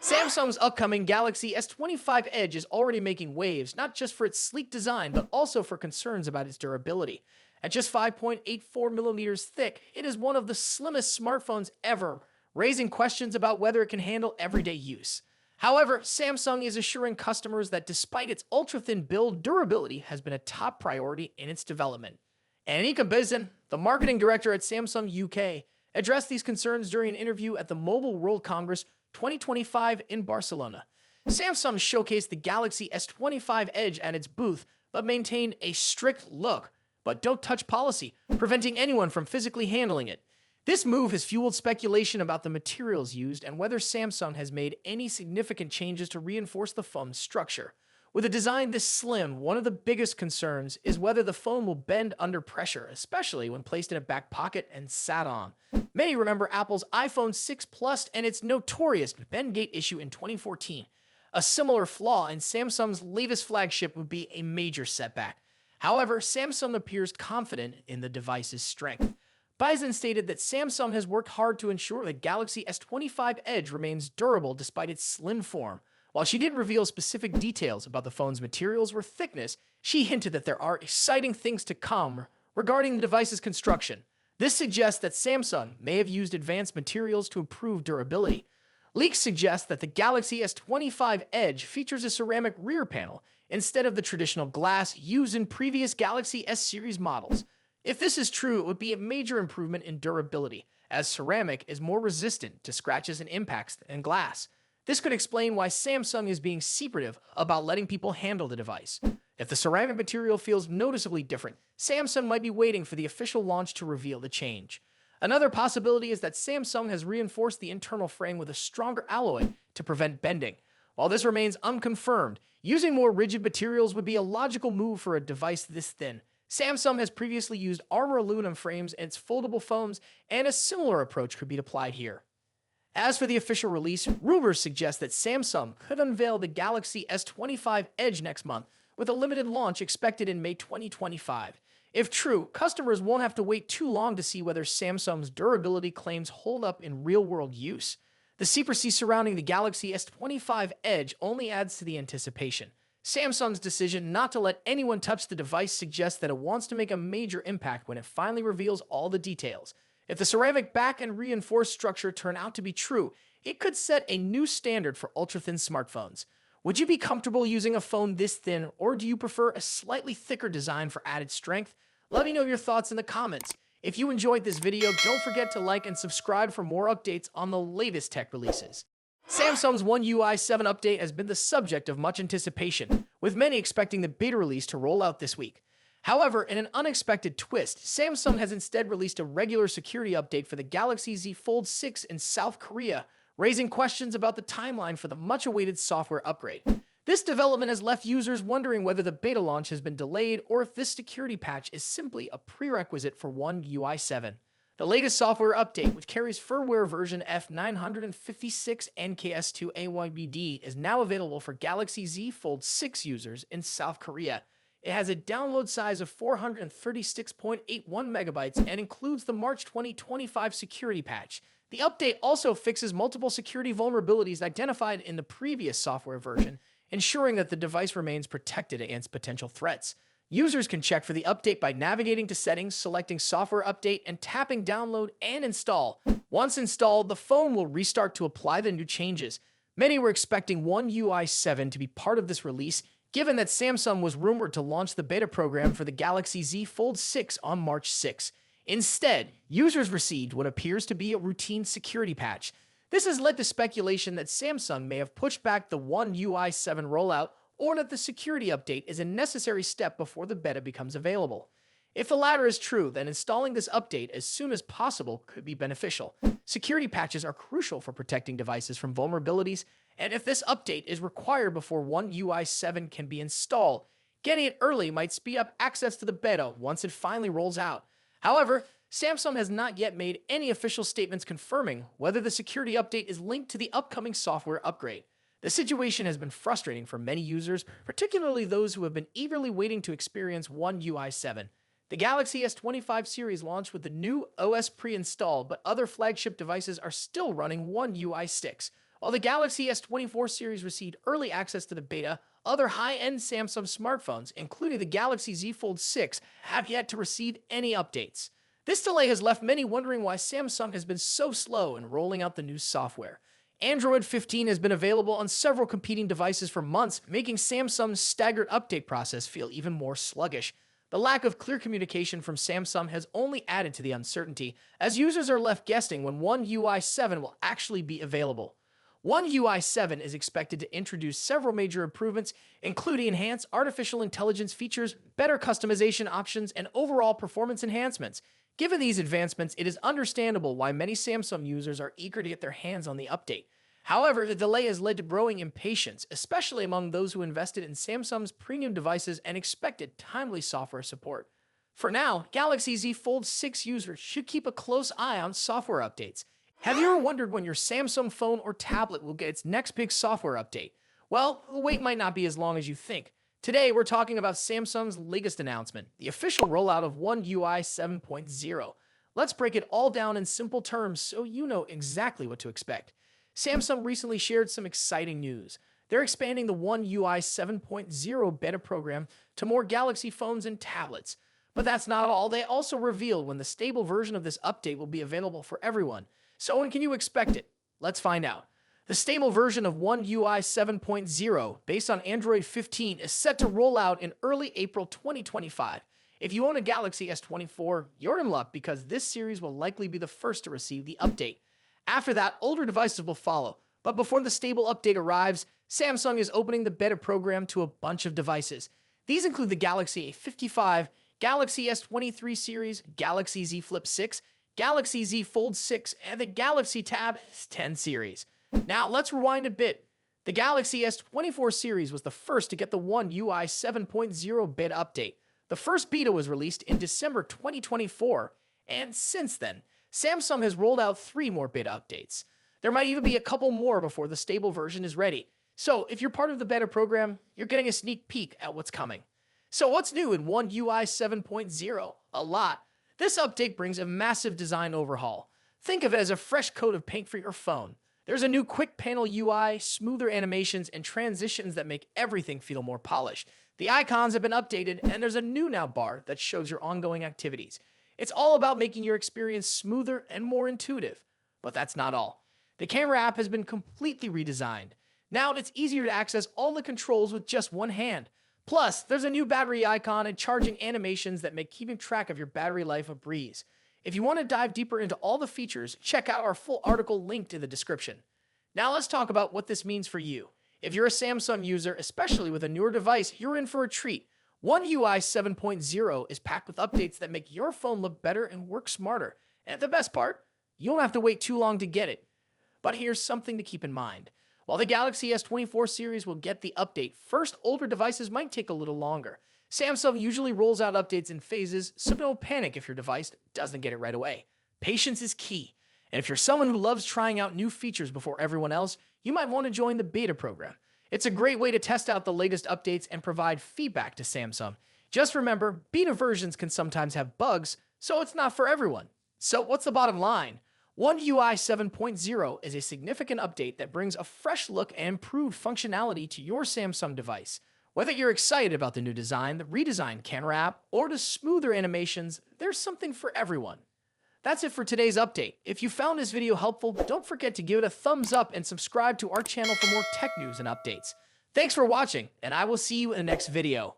Samsung's upcoming Galaxy S25 Edge is already making waves, not just for its sleek design, but also for concerns about its durability. At just 5.84 millimeters thick, it is one of the slimmest smartphones ever, raising questions about whether it can handle everyday use. However, Samsung is assuring customers that despite its ultra-thin build, durability has been a top priority in its development. Anika Bizan, the marketing director at Samsung UK, addressed these concerns during an interview at the Mobile World Congress 2025 in Barcelona. Samsung showcased the Galaxy S25 Edge at its booth, but maintained a strict look, but don't touch policy, preventing anyone from physically handling it. This move has fueled speculation about the materials used and whether Samsung has made any significant changes to reinforce the phone's structure. With a design this slim, one of the biggest concerns is whether the phone will bend under pressure, especially when placed in a back pocket and sat on. Many remember Apple's iPhone 6 Plus and its notorious bendgate issue in 2014. A similar flaw in Samsung's latest flagship would be a major setback. However, Samsung appears confident in the device's strength. Bison stated that Samsung has worked hard to ensure that Galaxy S25 Edge remains durable despite its slim form. While she didn't reveal specific details about the phone's materials or thickness, she hinted that there are exciting things to come regarding the device's construction. This suggests that Samsung may have used advanced materials to improve durability. Leaks suggest that the Galaxy S25 Edge features a ceramic rear panel instead of the traditional glass used in previous Galaxy S series models. If this is true, it would be a major improvement in durability, as ceramic is more resistant to scratches and impacts than glass. This could explain why Samsung is being secretive about letting people handle the device. If the ceramic material feels noticeably different, Samsung might be waiting for the official launch to reveal the change. Another possibility is that Samsung has reinforced the internal frame with a stronger alloy to prevent bending. While this remains unconfirmed, using more rigid materials would be a logical move for a device this thin. Samsung has previously used armor aluminum frames in its foldable phones, and a similar approach could be applied here. As for the official release, rumors suggest that Samsung could unveil the Galaxy S25 Edge next month, with a limited launch expected in May 2025. If true, customers won't have to wait too long to see whether Samsung's durability claims hold up in real-world use. The secrecy surrounding the Galaxy S25 Edge only adds to the anticipation. Samsung's decision not to let anyone touch the device suggests that it wants to make a major impact when it finally reveals all the details. If the ceramic back and reinforced structure turn out to be true, it could set a new standard for ultra-thin smartphones. Would you be comfortable using a phone this thin, or do you prefer a slightly thicker design for added strength? Let me know your thoughts in the comments. If you enjoyed this video, don't forget to like and subscribe for more updates on the latest tech releases. Samsung's One UI 7 update has been the subject of much anticipation, with many expecting the beta release to roll out this week. However, in an unexpected twist, Samsung has instead released a regular security update for the Galaxy Z Fold 6 in South Korea, raising questions about the timeline for the much-awaited software upgrade. This development has left users wondering whether the beta launch has been delayed or if this security patch is simply a prerequisite for One UI 7. The latest software update, which carries firmware version F956 NKS2AYBD, is now available for Galaxy Z Fold 6 users in South Korea. It has a download size of 436.81 megabytes and includes the March 2025 security patch. The update also fixes multiple security vulnerabilities identified in the previous software version, ensuring that the device remains protected against potential threats. Users can check for the update by navigating to Settings, selecting Software Update, and tapping Download and Install. Once installed, the phone will restart to apply the new changes. Many were expecting One UI 7 to be part of this release, given that Samsung was rumored to launch the beta program for the Galaxy Z Fold 6 on March 6. Instead, users received what appears to be a routine security patch. This has led to speculation that Samsung may have pushed back the One UI 7 rollout, or that the security update is a necessary step before the beta becomes available. If the latter is true, then installing this update as soon as possible could be beneficial. Security patches are crucial for protecting devices from vulnerabilities, and if this update is required before One UI 7 can be installed, getting it early might speed up access to the beta once it finally rolls out. However, Samsung has not yet made any official statements confirming whether the security update is linked to the upcoming software upgrade. The situation has been frustrating for many users, particularly those who have been eagerly waiting to experience One UI 7. The Galaxy S25 series launched with the new OS pre-installed, but other flagship devices are still running One UI 6. While the Galaxy S24 series received early access to the beta, other high-end Samsung smartphones, including the Galaxy Z Fold 6, have yet to receive any updates. This delay has left many wondering why Samsung has been so slow in rolling out the new software. Android 15 has been available on several competing devices for months, making Samsung's staggered update process feel even more sluggish. The lack of clear communication from Samsung has only added to the uncertainty, as users are left guessing when One UI 7 will actually be available. One UI 7 is expected to introduce several major improvements, including enhanced artificial intelligence features, better customization options, and overall performance enhancements. Given these advancements, it is understandable why many Samsung users are eager to get their hands on the update. However, the delay has led to growing impatience, especially among those who invested in Samsung's premium devices and expected timely software support. For now, Galaxy Z Fold 6 users should keep a close eye on software updates. Have you ever wondered when your Samsung phone or tablet will get its next big software update? Well, the wait might not be as long as you think. Today, we're talking about Samsung's latest announcement, the official rollout of One UI 7.0. Let's break it all down in simple terms so you know exactly what to expect. Samsung recently shared some exciting news. They're expanding the One UI 7.0 beta program to more Galaxy phones and tablets. But that's not all. They also revealed when the stable version of this update will be available for everyone. So when can you expect it? Let's find out. The stable version of One UI 7.0, based on Android 15, is set to roll out in early April 2025. If you own a Galaxy S24, you're in luck because this series will likely be the first to receive the update. After that, older devices will follow. But before the stable update arrives, Samsung is opening the beta program to a bunch of devices. These include the Galaxy A55, Galaxy S23 series, Galaxy Z Flip 6, Galaxy Z Fold 6, and the Galaxy Tab S10 series. Now, let's rewind a bit. The Galaxy S24 series was the first to get the One UI 7.0 beta update. The first beta was released in December 2024, and since then, Samsung has rolled out 3 more beta updates. There might even be a couple more before the stable version is ready. So, if you're part of the beta program, you're getting a sneak peek at what's coming. So, what's new in One UI 7.0? A lot. This update brings a massive design overhaul. Think of it as a fresh coat of paint for your phone. There's a new quick panel UI, smoother animations, and transitions that make everything feel more polished. The icons have been updated, and there's a new now bar that shows your ongoing activities. It's all about making your experience smoother and more intuitive. But that's not all. The camera app has been completely redesigned. Now it's easier to access all the controls with just one hand. Plus, there's a new battery icon and charging animations that make keeping track of your battery life a breeze. If you want to dive deeper into all the features, check out our full article linked in the description. Now let's talk about what this means for you. If you're a Samsung user, especially with a newer device, you're in for a treat. One UI 7.0 is packed with updates that make your phone look better and work smarter. And the best part, you don't have to wait too long to get it. But here's something to keep in mind. While the Galaxy S24 series will get the update first, older devices might take a little longer. Samsung usually rolls out updates in phases, so don't panic if your device doesn't get it right away. Patience is key. And if you're someone who loves trying out new features before everyone else, you might want to join the beta program. It's a great way to test out the latest updates and provide feedback to Samsung. Just remember, beta versions can sometimes have bugs, so it's not for everyone. So what's the bottom line? One UI 7.0 is a significant update that brings a fresh look and improved functionality to your Samsung device. Whether you're excited about the new design, the redesigned camera app, or the smoother animations, there's something for everyone. That's it for today's update. If you found this video helpful, don't forget to give it a thumbs up and subscribe to our channel for more tech news and updates. Thanks for watching, and I will see you in the next video.